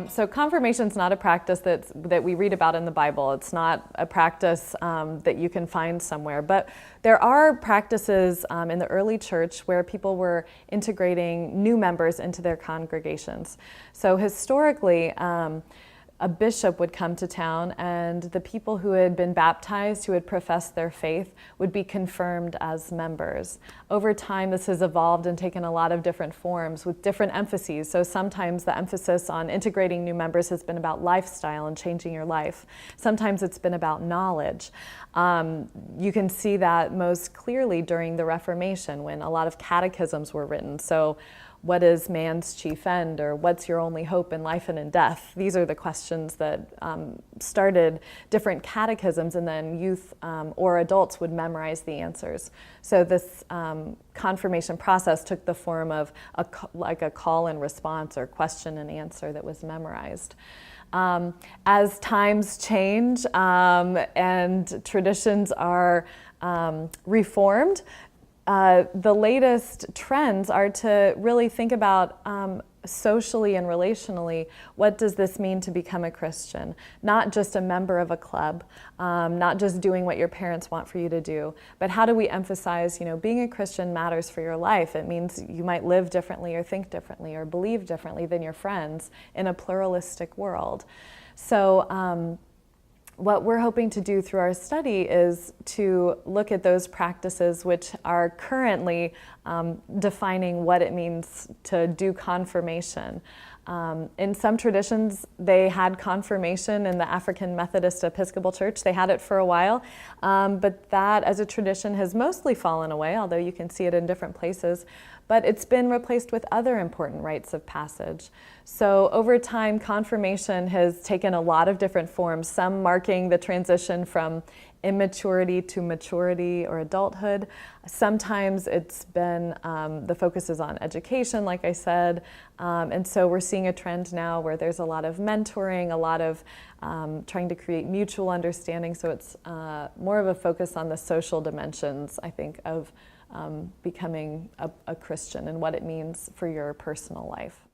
So confirmation is not a practice that we read about in the Bible. It's not a practice that you can find somewhere. But there are practices in the early church where people were integrating new members into their congregations. So historically, a bishop would come to town, and the people who had been baptized, who had professed their faith, would be confirmed as members. Over time, this has evolved and taken a lot of different forms with different emphases. So sometimes the emphasis on integrating new members has been about lifestyle and changing your life. Sometimes it's been about knowledge. You can see that most clearly during the Reformation, when a lot of catechisms were written. So what is man's chief end, or what's your only hope in life and in death? These are the questions that started different catechisms, and then youth or adults would memorize the answers. So this confirmation process took the form of like a call and response or question and answer that was memorized. As times change and traditions are reformed, the latest trends are to really think about socially and relationally, what does this mean to become a Christian? Not just a member of a club, not just doing what your parents want for you to do, but how do we emphasize, being a Christian matters for your life. It means you might live differently or think differently or believe differently than your friends in a pluralistic world. So what we're hoping to do through our study is to look at those practices which are currently defining what it means to do confirmation. In some traditions, they had confirmation in the African Methodist Episcopal Church. They had it for a while, but that as a tradition has mostly fallen away, although you can see it in different places. But it's been replaced with other important rites of passage. So over time, confirmation has taken a lot of different forms, some marking the transition from immaturity to maturity or adulthood. Sometimes it's been, the focus is on education, like I said, and so we're seeing a trend now where there's a lot of mentoring, a lot of trying to create mutual understanding, so it's more of a focus on the social dimensions, I think, of becoming a Christian and what it means for your personal life.